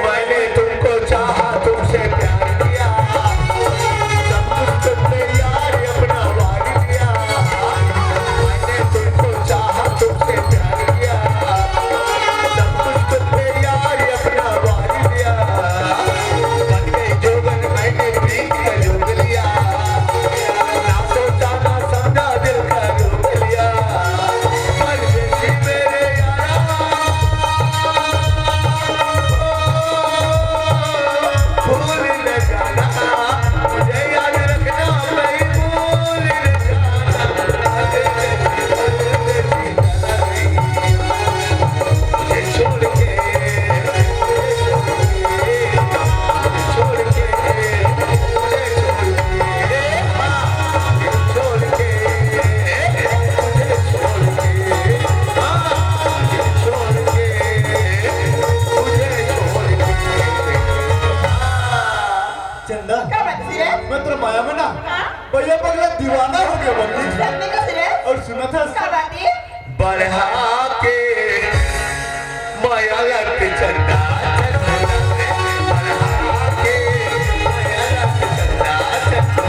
मैंने तुमको चाहा, तुमसे प्यार किया, सब कुछ तुमने यार अपना वार दिया। मैंने तुमको चाहा, तुमसे प्यार किया, सब कुछ तुमने यार अपना वार दिया। बन गई जोगन मैंने प्रीत का जोग लिया, ना सोचा ना समझा दिल का रोग लिया। परदेसी मेरे यारा भूल न जाना, मुझे याद रखना, मैं भूल न जाना। मुझे छोड़ के, मुझे छोड़ के, मुझे छोड़ के, मुझे छोड़ के, मुझे छोड़ के, मुझे छोड़ के। चंदा क्या बात है? मैं तेरा माया में ना हाँ? भैया पगला दीवाना हो गया बंदी। सपने का सिरे? और सुना था क्या बात है? बढ़ा के माया लग चंदा, बढ़ा के माया लग चंदा,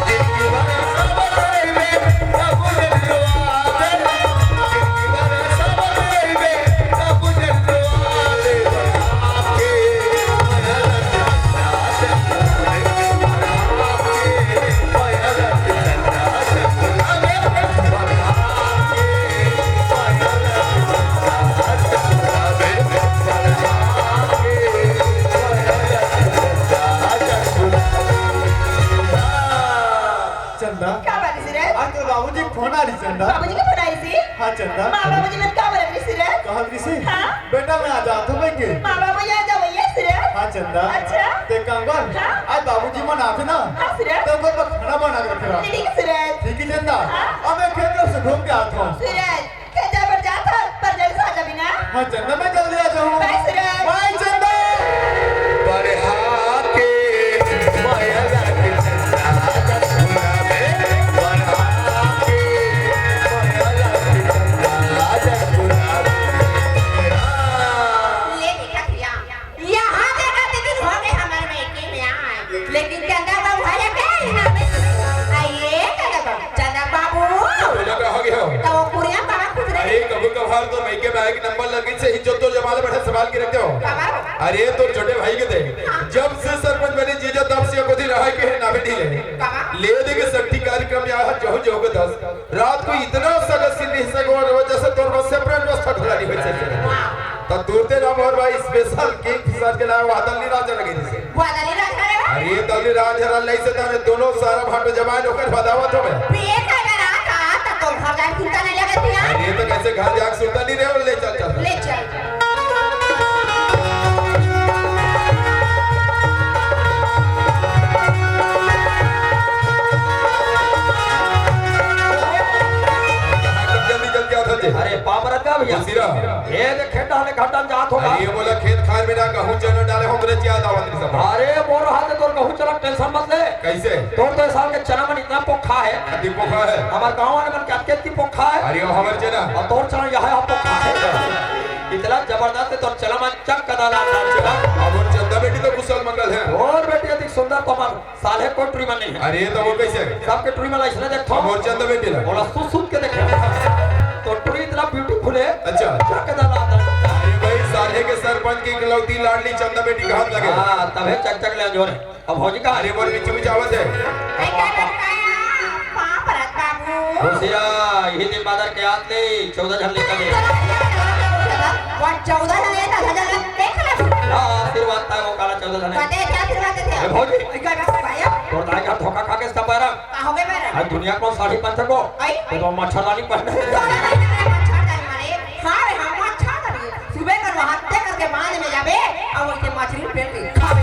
जिंदगी भर सब करेंगे, सब जलवादे, जिंदगी भर सब करेंगे, सब जलवादे। बढ़ा के माया लग चंदा, बढ़ा के माया लग चंदा, चंदा क्या बात है सिरे? आज तो बाबूजी फोन आ रही चंदा। बाबूजी की बनाई थी? हाँ चंदा माँ बाबूजी ने क्या बोला थी सिरे? कहा किसी हाँ? बेटा मैं आ जाता हूँ मैं के माँ बाबू यहाँ जाओ ये सिरे? हाँ चंदा अच्छा? ते काम कर हाँ? आज बाबूजी मन आते ना हाँ सिरे? तो मैं खाना बना के रख रहा ठीक है सिरे? ठीक है चंदा हाँ? अब मैं खेत से घूम के आता हूँ। सिरे, खेजा पर जाता पर जल्दी से आ जा बिना। हाँ चंदा मैं जल्दी आ जाऊँ। बाय सिरे। बाय चंदा। बढ़ा के माया लग चंदा, बढ़ा के माया लग चंदा, ले देखा किया यहाँ देखा दिन हो गए हमारे बेटे में आए लेकिन चंदा बाबू है क्या ना आइए चंदा बाबू बोला का हो गया तो वो पुरिया कहाँ खुद रहे अरे कभी कभार तो मायके में आए कि नंबर लगी से इज्जत तो जमाल बैठे सवाल की रखते हो। अरे तो छोटे भाई के थे जब से सरपंच बने जीजा तब से कोई रहा के ना बैठी ले दे के सख्ती कार्यक्रम यहाँ जो जो के 10 रात को इतना सगसी नहीं सगोर वजह से तोर बस सेपरेट व्यवस्था ढलानी होई छे तो दूरते राम और भाई स्पेशल केक सर के लाए वादली राज लगे से वादली राज है अरे दली राज हरा लई से तने दोनों सारा भाट जमाए होकर बदावत हो में पेट अगर आता तो घर जाके चिंता नहीं लगती है अरे तो कैसे घर जाके सुनता नहीं रहे और ले चल चल ले चल जल्दी जल्दी आ थे अरे पापरत का भैया सिरा ये देखे डाले घाटन जात होगा अरे ये बोला खेत खाल में ना कहूं चलो डाले हम रे ज्यादा आवत सब अरे मोर हाथ तोर कहूं चला टेंशन मत ले कैसे तोर तो साल के चना मन इतना पोखा है अति पोखा है हमार गांव वाले मन क्या की पोखा है अरे वो हमर चना और तोर चना यह पोखा है इतना जबरदस्त तोर चना मन चक कदाला नाम चला अब और चंदा बेटी तो कुशल मंगल है और बेटी अति सुंदर कमर साले को ट्री मन नहीं है अरे ये तो वो कैसे सबके ट्री में इसने देखो अब और चंदा बेटी लगा बोला सुन के देखे तो ट्री इतना ब्यूटीफुल है अच्छा चक कदाला अरे भाई साले के सरपंच की इकलौती लाडली चंदा बेटी का हाथ लगे हां तबे चक चक ले जोर अब भौजी का अरे बोल बीच में जावत है आई का बताया पापरत बाबू होशिया यही दिन बाजार के हाथ ले 14 झल लेकर दे वन 14 ले था हजार देख ले आशीर्वाद था वो काला 14 झल कदे क्या आशीर्वाद थे ए भौजी का भैया तो दाई का धोखा खा के सब पैरा का हो गए मेरा आज दुनिया को साड़ी पहन को आई तो मच्छरदानी पहने मच्छरदानी मारे हां रे हम मच्छरदानी सुबह कर हत्या करके बांध में जाबे और उसके मछली पेट के खावे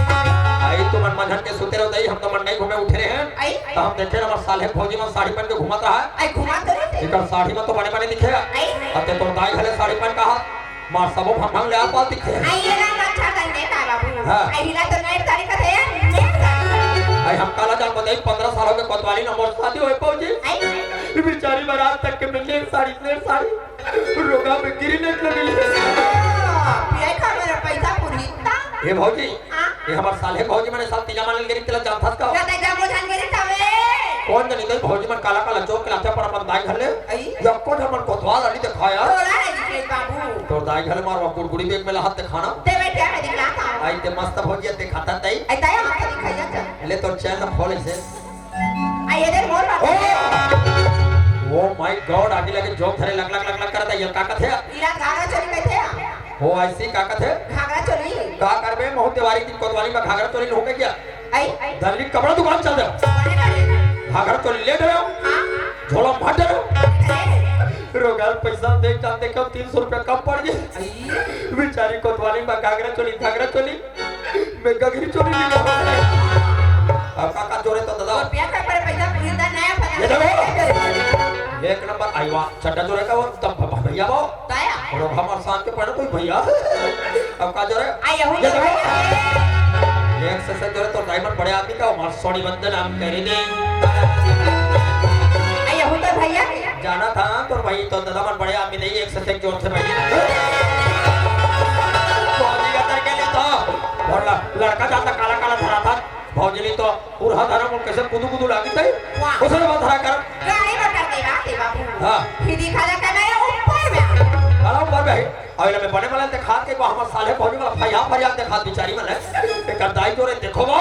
आई तो मन मंझन के सुते रहो दई हम तो मन नहीं घूमे उठे रहे हैं आई तो हम देखे हमार साले फौजी में साड़ी पहन के घुमाता है आई घुमा तो रहे इकर साड़ी में तो बड़े बड़े दिखे आई अते तो दाई घले साड़ी पहन का मार सबो भंग ले आप दिखे आई ये ना मच्छरदानी देता बाबू हां आई हिला तो नेट तारीख है नेट आई हम काला जान बताई 15 सालों के कोतवाली नंबर शादी होए फौजी आई बेचारी बारात तक के मिलने साड़ी रोगा में गिरी नहीं लगी पिए का मेरा पैसा पुरीता ये भौजी हां ये हमार साले भौजी मैंने सब तीजा मान गिरी तेला जान था का क्या जा बुझान गेरी तवे कौन नहीं तो भौजी मन काला काला चौक के लाचा पर अपन दाई घर ले आई जब को हमन कोतवाल अली दिखाया थोड़ा है जी बाबू तो दाई घर मार गुड़गुड़ी बेग में हाथ दिखाना ते बैठे है दिखलाता आई ते मस्त भौजी ते खाता तई आई ताया हम दिखाई जाता ले तो चैन खोले से आई इधर मोर बात ओ माय गॉड आगे लगे जोक धरे लग करता ये ताकत है इरा घाघरा चोरी कैसे हो ऐसी ताकत है घाघरा चोरी का करबे बहुत तिवारी दिन कोतवाली में घाघरा चोरी हो गया आई दल्ली कपड़ा दुकान चल दे घाघरा चोरी ले रहे हो हां झोला फाट रहे रोगाल पैसा दे जाते कब 300 रुपया कम पड़ गए बेचारी कोतवाली में घाघरा चोली मैं गगरी चोरी नहीं अब काका जोड़े तो दादा रुपया का पर पैसा पुरीता नया ये पता देखो एक नंबर आईवा चड्डा जोड़े का वो तब भैया वो ताया और हमारे साथ के पड़े कोई भैया अब का जोड़े आई हो ये देखो एक से जोड़े तो डायमंड बड़े आदमी का हमारे सोनी बंदन हम करे दे आई हो तो भैया जाना था तो भाई तो दादा मन बड़े आदमी नहीं एक से जोड़ से भाई फौजी का तरह के लिए तो और लड़का जाता काला काला धरा था भौजली तो पूरा धरा मुझ कैसे कुदू लागी थी उसने बात धरा कर गाड़ी में करते बात है बाबू हां फिर दिखा जा के मेरे ऊपर में काला ऊपर में आइले में बने वाले ते खात के को हमार साले भौजी वाला फरियाद ते खात बेचारी मन एक दाई जोरे देखो वो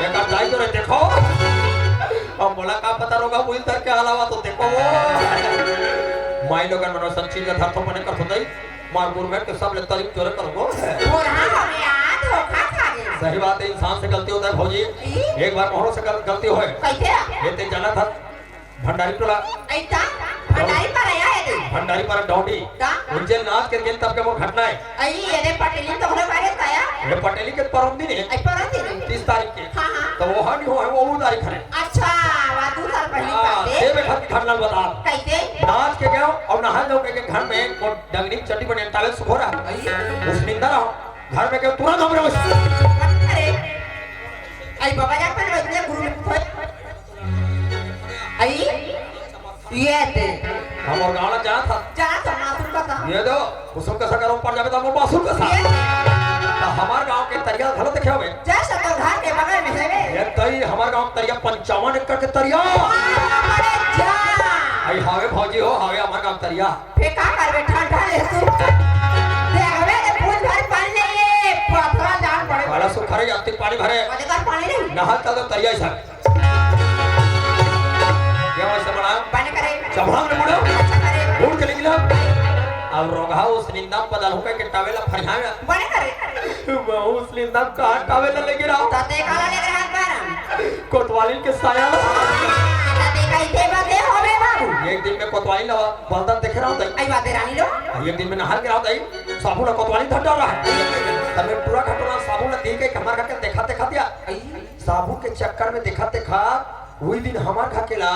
एक दाई जोरे देखो अब बोला का पता होगा वो इधर के अलावा तो देखो वो माई लोगन मनो संचीज का धरतो बने कर सुनई मार गुर में के सब ले तारीफ जोरे करो और हां हो गया धोखा खा गया सही बात है इंसान से गलती होता है भौजी एक बार मोहरों से गलती होए कैसे ये ते जाना था भंडारी टोला ऐसा भंडारी पर आया है भंडारी पर डौडी का उनसे नाच के गेन तब के वो घटना है आई ये पटेली तो होने वाले ताया ये पटेली के परम दिन है आई परंती नहीं 30 तारीख के हां हां तो वो हनी हो है वो तारीख है अच्छा वा 2 साल पहले बात ये है में खत घटना बता कैसे नाच के गया और नहा धो के घर में वो डंगरी चट्टी बने ताले सुखो रहा उस निंदा रहा घर में के तुरंत हमरे अरे आई बाबा जा पर बदले गुरु में आई ये दे हम और गाना जा था जा तो मासूम का था ये दो उसको कैसा करो ऊपर जावे तो हम मासूम का था हमार गांव के तरिया घलो देखे होवे जैसे तो घर के बगल में है ये तई हमार गांव तरिया 55 एकड़ के तरिया अरे जा आई हावे भौजी हो हावे हमार गांव तरिया फिर का करबे ठंडा ले तू देखबे के फूल भर पानी नहीं पथरा जान पड़े वाला सुखरे जाती पानी भरे अरे का पानी नहीं नहा चल तो तरिया सर ये वैसे बना पानी करे चमड़ा में मुड़ो अच्छा करे उड़ के निकला अब रोगा उस निंदा बदल हो के टावेला फरिया में बने करे वो उस निंदा का टावेला लेके रहा ताते काला ले हाथ पर कोतवाली के साया ताते का इते बाते होवे बाबू एक दिन में कोतवाली लवा बंदर देख रहा था आई बाते रानी लो एक दिन में नहार के रहा था साबुन कोतवाली धर रहा है तब पूरा घटना साबुन दी के हमार घर के देखा दिया साबुन के चक्कर में देखा वही दिन हमार घर के ला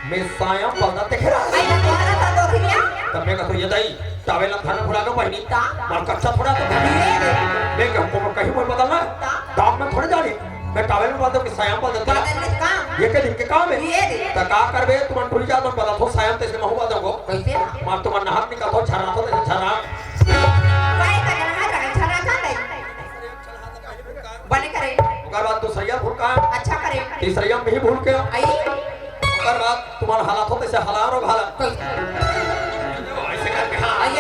मैं साया बंदर देख रहा आई ना तुम्हारा तो दोखिया तब मैं कहता ये दाई टावेल खाना फुला के पहनी ता? मार कच्चा थोड़ा तो मैं कि हमको कहीं कोई बदलना ता? डाक में थोड़ी जानी मैं टावेल में बदल के सायाम बदल देता बदलने का काम ये के दिन के काम है ये दे तो का करबे तुम टुल जा तुम बदल तो सायाम तेरे में हुआ दोगो कैसे मार तुम नहात निकल तो छरा तो छरा काय करना है का छरा का नहीं बने करे ओकर बाद दूसरिया भूल का अच्छा करे तीसरिया में ही भूल के आई ओकर बाद तुम्हारा हालात होते से हलार और घाला ऐसे करके हाँ आई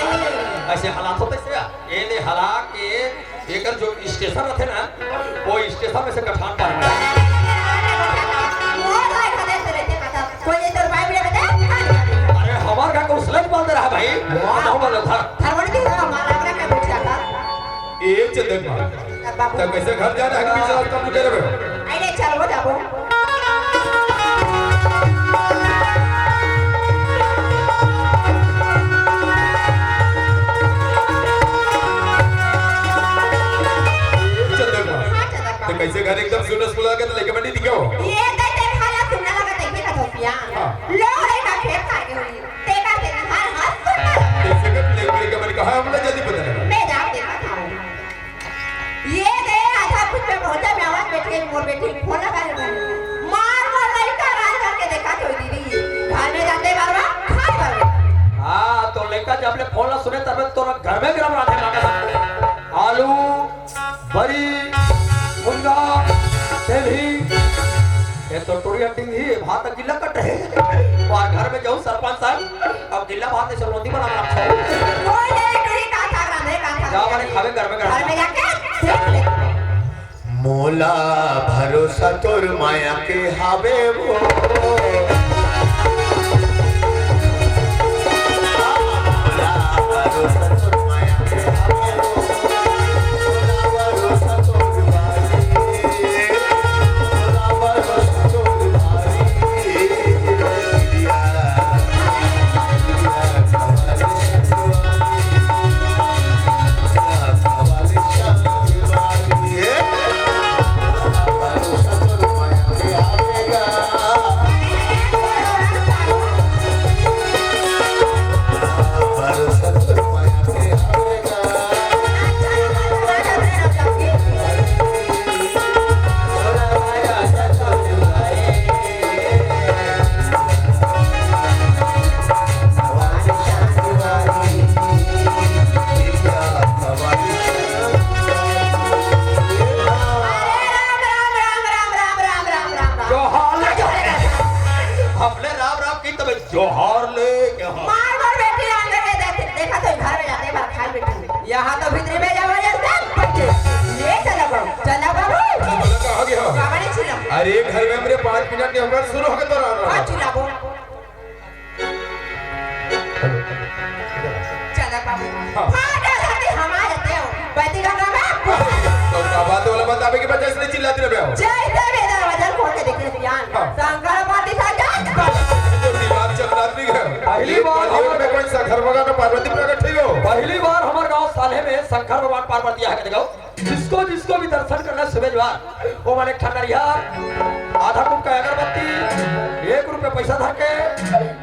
ऐसे हालात होते से ये ने हला के एकर जो स्टेशन रहते ना वो स्टेशन में से गठान पार मोर लाइक हदे से रहते कथा कोई ये तो रुपए मिले बता अरे हमार का को स्लज बोल रहा है भाई ना बोल था थरवन के हमारा अपना का पूछा था ए चंदन मां बाबू तब कैसे घर जाना है कि बीच रास्ता पूछे रहे आइले चल हो जाबो चंदन मां तो कैसे घर एकदम सुनस बुला के लेके मंडी दिखाओ ये दे दे खाला सुनना लगा देखिए का धोपिया लो रे का खेत खा के हुई ते का ते हर हाथ सुनना कैसे कर लेके मंडी कहां हमने जल्दी पता लगा मैं जा देखा था ये दे आधा कुछ पे पहुंचा मैं आवाज बैठ गई मोर बेटी फोन लगा ले मार मार लड़का राज करके देखा तो दीदी घर में जाते बारवा खा बारवा हां तो लड़का जब ले फोन ला सुने तब तो घर में गरम राधे लगा आलू बड़ी मुंगा तेली ये तो टोरिया टिंग ही भात गिल्ला कट है और घर में जाऊं सरपंच साहब अब गिल्ला भात से रोटी बना रखा कोई नहीं टुरी का था राधे का था जा माने खावे घर में घर में जाके देख ले मोला भरोसा तोर माया के हावे वो मोला भरोसा तोर माया के हावे वो मोला भरोसा तोर भारी मोला भरोसा तोर भारी दिया जोहार ले के मार मार बेटी अंदर के देखा तो घर में जाते बार खाल बेटी यहाँ तो भीतर में जाओ जल्दी ये चला बाबू कहां गया बाबा ने छिला अरे घर में मेरे 5 मिनट के होकर शुरू हो गए तो रहा हां छिला बो चला बाबू फाटा जाते हम आ जाते हो बैठी गंगा में तो बात वाला बंदा के बच्चे इसने चिल्लाते रहे हो जय देवी दरवाजा खोल के देखते पियान शंकर पार्टी सा जा दिमाग चकरात नहीं है पहली बार हमारे में कोई शंकर भगवान और पार्वती प्रकट हुई हो पहली बार हमारे गांव साले में शंकर भगवान पार्वती आ के देखो जिसको भी दर्शन करना सुबह जवार वो माने ठंडरिया आधा कुप का अगरबत्ती 1 रुपए पैसा धर के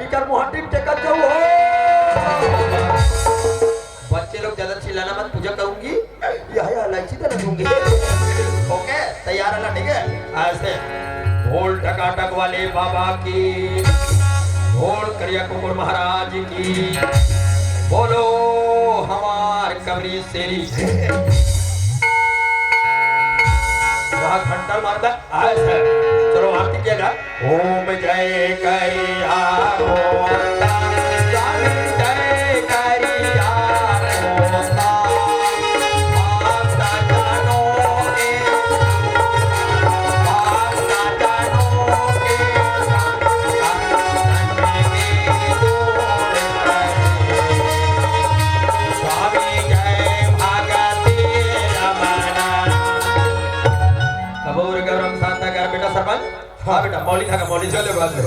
इकर मुहट्टी टेकत जाओ हो बच्चे लोग ज्यादा चिल्लाना मत पूजा करूंगी यह इलायची तो दूंगी ओके तैयार है ना ठीक है ऐसे ढोल टकाटक वाले बाबा की ढोल करिया कुकुर महाराज की बोलो हमार कबरी शेरी वहाँ घंटा मारता ऐसे चलो आरती किया जाए ओम जय कैया होता जय कैया होता माता जानोगे हाँ बेटा मौली था का मौली चले बात में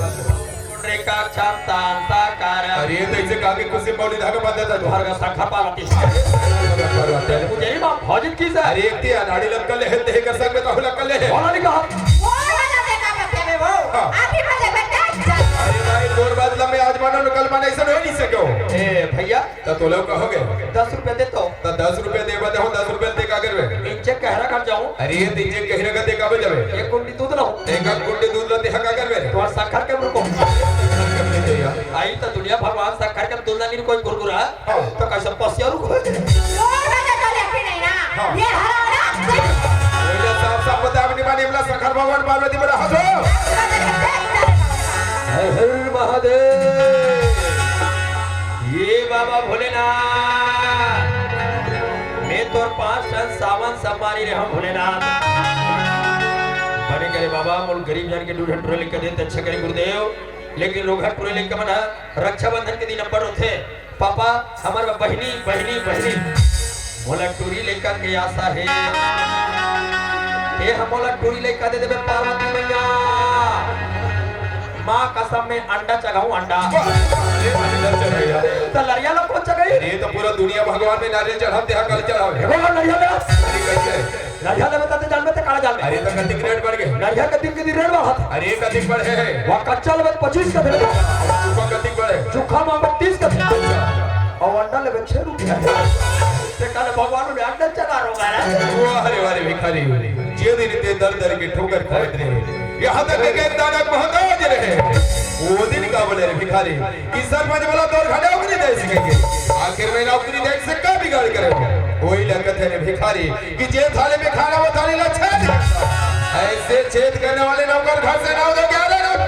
रेखा छापता साकार अरे ये तो इसे कहा कि कुछ मौली धागा बांधा था तुहार का संखा पावती मुझे नहीं बात भौजित की से अरे एक थी अनाड़ी लक्कल है ते कर सकते तो लक्कल है बोला नहीं कहा वो वाला देखा करते में वो आखिर में बेटा अरे भाई तोर बात लम्बे आज मानो कल माने ऐसा हो नहीं सको भैया तो तो लोग कहोगे 10 रुपए दे तो 10 रुपए देबा दे 10 रुपए दे का करबे इंचे कहरा कर जाऊं अरे ये तीजे कहिरा का दे का बजावे एक कुंडी दूध लो एक गुंडे दूध लते हका करबे तो शक्कर के रुको करने चाहिए आई तो दुनिया भगवान शक्कर के दूध नहीं कोई गुरगुरा तो कैसे पसिया रुको रोड में तो लेके नहीं ना ये हरा पहले साफ बता भी नहीं माने वाला शंकर भगवान पार्वती बड़ा हंसो हर महादेव ये बाबा भोलेनाथ मैं तोर 5 टन सावन सम्मानी रे हम भोलेनाथ बने करे बाबा मोल गरीब जन के दूध टोरे लेके देते अच्छा करे गुरुदेव लेकिन रोगा टोरे लेके मना रक्षाबंधन के दिन नंबर होते पापा हमार बहनी बहनी बहनी मोला टोरी लेकर के आशा है ये हमोला टोरी लेकर दे देबे पार्वती मैया माँ कसम में अंडा चढ़ाऊं अंडा तो लड़िया लोग कौन चढ़ाई ये तो पूरा दुनिया भगवान में नारियल चढ़ाते हैं कल चढ़ावे भगवान लड़िया ले कैसे लड़िया ले बताते जान में ते काला जान में अरे तो कतिक रेट बढ़ गए लड़िया के दिन के दिन रेट बढ़ा था अरे कतिक बढ़े वहाँ कच्चा ले 25 का थे चुका कतिक बढ़े चुखा मांग 30 का थे और अंडा ले 6 रुपया ते काले भगवान ने अंडा चढ़ा रोगा रे वाह रे भिखारी जे दिन ते दर दर के ठोकर खाते रहे यहाँ तक कि एक दानक मोहताज रहे वो दिन का बोले रे भिखारी कि सरपंच वाला तोर घड़ा नहीं दे सकेंगे आखिर में नौकरी देख से क्या बिगाड़ करेंगे वही लगत है रे भिखारी कि जे थाले में खाना वो थाली ला छेद ऐसे छेद करने वाले नौकर घर से ना दो क्या लेना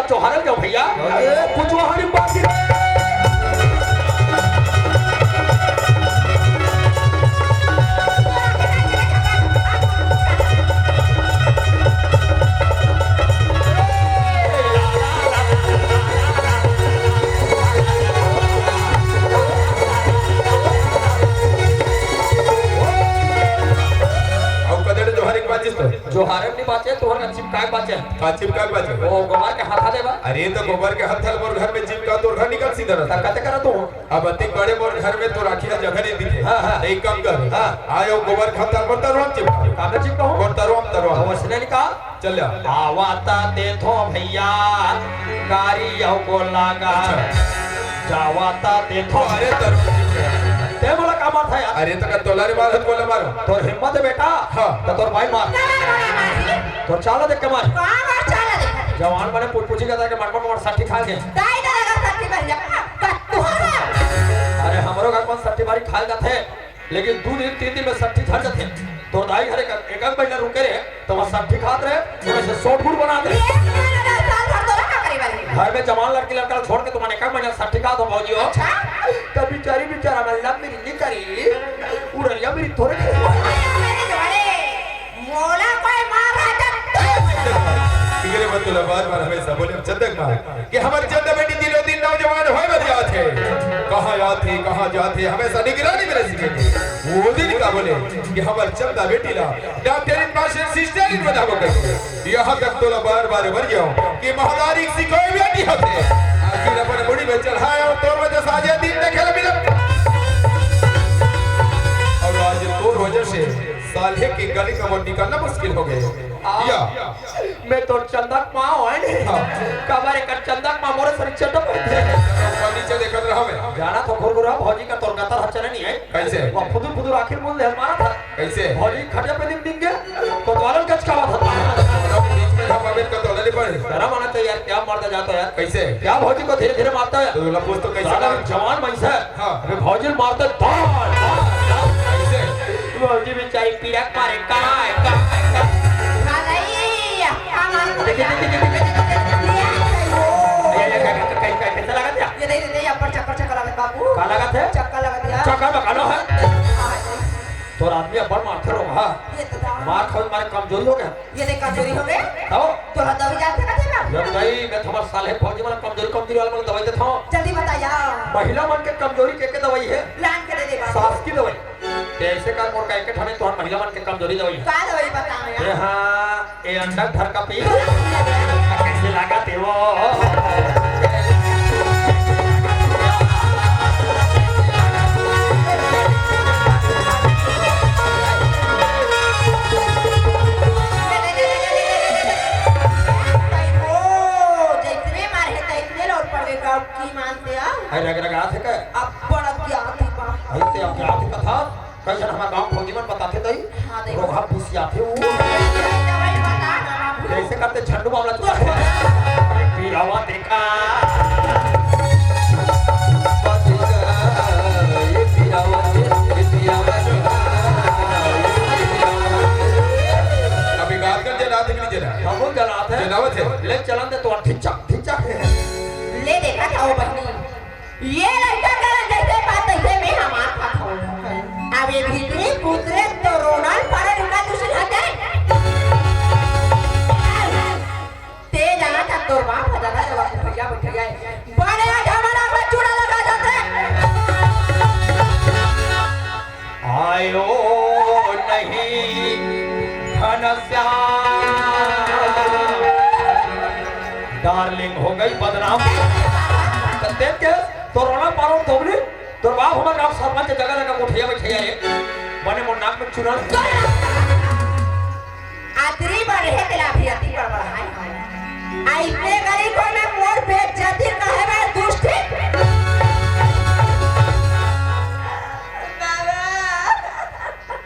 चौहान क्यों भैया कुछ हमारी बात जोहारे नहीं बाचे तोहर का चिपकाए बाचे का चिपका बाजे ओ गोबर के हाथा देबा अरे तो गोबर के हथल मोर घर में चिपका तोर घर निकल सीधा रहता कते करा तू अब अति बड़े मोर घर में तो राखी ना जगह नहीं दिखे हाँ, हाँ। एक काम कर हाँ। आयो गोबर के हथल पर तरवाम चिपका काबे चिपका हो और तरवाम तो वसने निकाल चल जा आवाता दे थो भैया गाड़ी औ को लागा जावाता दे थो अरे तरवाम चिपका ते बोला का मार था यार अरे तो का तोलारे मार हथ बोला मारो तोर हिम्मत है बेटा हाँ। तो तोर भाई मार तो चाला देख के मार कहां मार चला देखा जवान बने पूछी कहता के मार मार 60 खा के दाई दादा का सच्ची भैया का तुहरा अरे हमरो का कौन 60 बारी खा जाते लेकिन 2 दिन 3 दिन में 60 झड़ जाते तो दाई घरे का एक महीना रुके रहे तो वहां 60 खात रहे तो से 100 गुड़ बना दे एक महीना साल भर तो रखा करी वाली घर में जवान लड़की लड़का छोड़ के तुम्हारे एक महीना 60 खात हो भौजी हो अच्छा तब बेचारी बेचारा मल्ला मेरी नहीं करी उड़लिया मेरी थोड़े मेरे जोड़े मोला कोई मार रहा टिकरे बतुला बार-बार हमेशा बोले चंदक मार कि हमारी चंदा बेटी दिनों दिन नौजवान होए बदिया थे कहां जाते हमेशा निगरानी में रखेंगे वो दिन का बोले कि हमारी चंदा बेटी ला doctor in pass sister in बना के यहां तक तो बार-बार भर गया कि महादारी की कोई भी नहीं होते आखिर अपन बड़ी में चढ़ाया और तोर वजह से आज दिन देखे मिला और आज तोर वजह से साले की गली का वो निकालना मुश्किल हो गया या मैं तो चंदक मां है ने कबारे का चंदक मां मोरे सर चटप नीचे देखत रहा मैं जाना तो गुरगुरा भौजी का तोर गतर हचने नहीं है कैसे वो फुदुर फुदुर आखिर मुंह ले मारा था कैसे भौजी खड़े पे दिन दिन के तो द्वारन कच का बात था बीच में हम अमित का तोला नहीं पड़े शर्म आना चाहिए यार क्या मारता जाता है यार कैसे क्या भौजी को धीरे धीरे मारता है तो लपूस तो कैसे साला जवान भैंस है हाँ। अबे भौजी मारता दाल कैसे भौजी बेचारी पीड़ा मारे कहां है खालैया कामा कैसे लगा दिया ये दे ऊपर चक्कर लगा बाबू का लगा थे चक्कर लगा दिया चक्कर में कानो है तो आदमी अपन मारते रहो हां ये तो दाम मार खाओ मारे कमजोरी हो गया ये देख कमजोरी हो गए आओ तोरा दवाई जाते का थे ना जब नहीं मैं तुम्हारे साले फौजी वाला कमजोरी वाला दवाई देता हूं जल्दी बताया महिला मन के कमजोरी के दवाई है लान के दे दे बाबू सांस की दवाई ऐसे कर मोर का एक ठाने तो महिला मन के कमजोरी दवाई का दवाई बताओ ये यार हां ये अंडा घर का पी कैसे लगा ते वो का की मानते हैं अरे रग रगा थे के अब बड़ा क्या थी बाप ऐसे अब क्या थी कथा कैसे हमारा गांव फौजी मन बताते तई हाँ, देखो। रोगा पुसिया थे वो दवाई बता ना बाबू कैसे करते झंडू मामला चुका है पीरावा देखा ये पीरावा अभी बात कर जरा तक नहीं जरा हम जलाते हैं जलावत है ले चलन दे तो ठिचा है ले देखा था वो बहनी ये लड़का कर जैसे बात तैसे में हमार खाता हूँ अब ये भीतरी पुतरे तो रोना पड़े रुका दूसरी हटे ते जाना था तोर बाप दादा जब भैया बैठ गए बड़े हमारा में चूड़ा लगा जाते आयो नहीं घनश्याम डार्लिंग हो गई बदनाम देख के तो रोना पारो तोबली तोर बाप हमर गांव सरपंच जगह जगह कोठिया बैठिया रे बने मोर नाक में चुरा आदरी बड़े है तेरा भी अति पर बढ़ाई आइते गरी को मैं मोर पे जति कहे मैं दुष्ट बाबा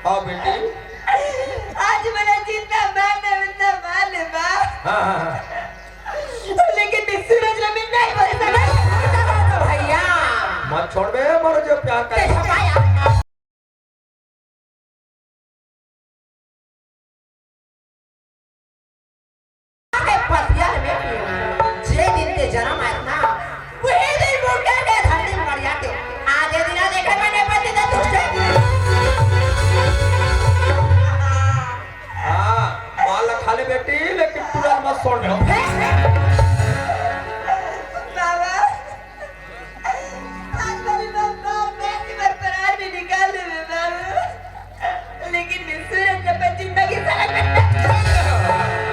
हां बेटी आज मैंने जितना मारने उतना मार ले बा हां लेकिन मैं सूरज में नहीं बोल सकता भैया मत छोड़ बे मोर जो प्यार ते कर छपाया आगे पतिया में जे दिन के जन्म आया ना वही दिन मुर्गा के धरती मर जाते आगे दिन देखे मैंने पति दे दुष्ट हां माल खा ले बेटी लेकिन पूरा मत छोड़ दो बाबा आज मेरे बाबा मैं बार परार भी निकाल दे बाबा लेकिन मैं सूरज जब जिंदगी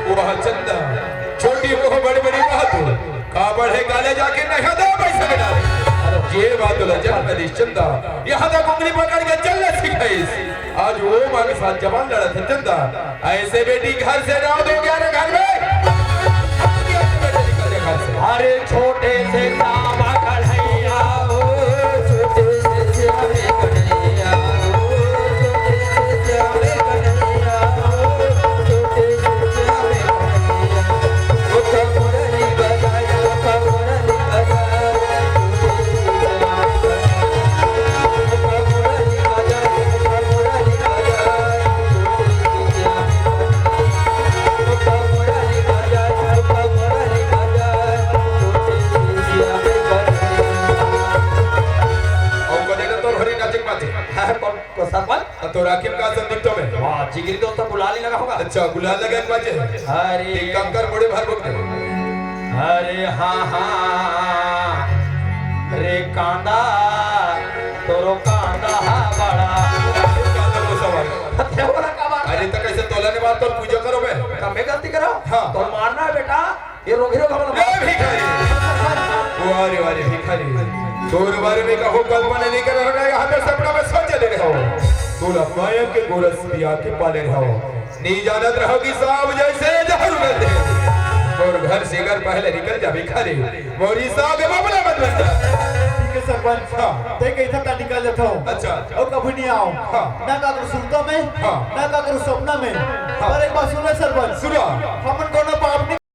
वो चंदा छोटी वो बड़ी बड़ी बात हो काबड़ है काले जाके नहीं दो पैसा डाले ये बात लजन में चंदा यहाँ तक उंगली पकड़ के चलने सिखाइस आज वो मां के साथ जवान लड़ा था चंदा ऐसे बेटी घर से ना दो क्या रे घर में अरे छोटे से काबा कढ़ैया हो छोटे से श्यामे कन्हैया हो छोटे से श्यामे कन्हैया हो छोटे से श्यामे कन्हैया ओ कमरनी बजाया कमरनी बजाया छोटे से श्यामे कन्हैया ओ कमरनी बजाया कमरनी बजाया छोटे से श्यामे कन्हैया ओ कमरनी बजाया कमरनी बजाया तो राखी का संदिग्ध में वाह जिगरी दोस्त तो गुलाल ही लगा होगा अच्छा गुलाल लगा एक बाजे अरे कंकर बड़े भर बुक अरे हाँ हाँ रे कांदा तोरो कांदा बड़ा अरे तो कैसे तोला ने बात तो पूजा करो बे कमे गलती करो हाँ। तो मारना है बेटा ये रोगी रोग ए भिखारी वारे वारे भिखारी तोर बारे में कहो कल्पना नहीं कर रहा है हमें सपना में सोच ले रहे हो तोला माया के गोरस पिया के पाले रहो नहीं जानत रहो कि सांप जैसे जहर उगलते और घर से घर पहले निकल जा भिखारी मोरी सांप मामला मत बता ठीक है सरपंच हाँ। ते कैसा का निकाल लेता हूँ अच्छा और कभी नहीं आओ हाँ। ना का करो सुनता में हाँ। ना का करो सपना में और एक बात सुनो सरपंच सुनो हमन कोनो पाप नहीं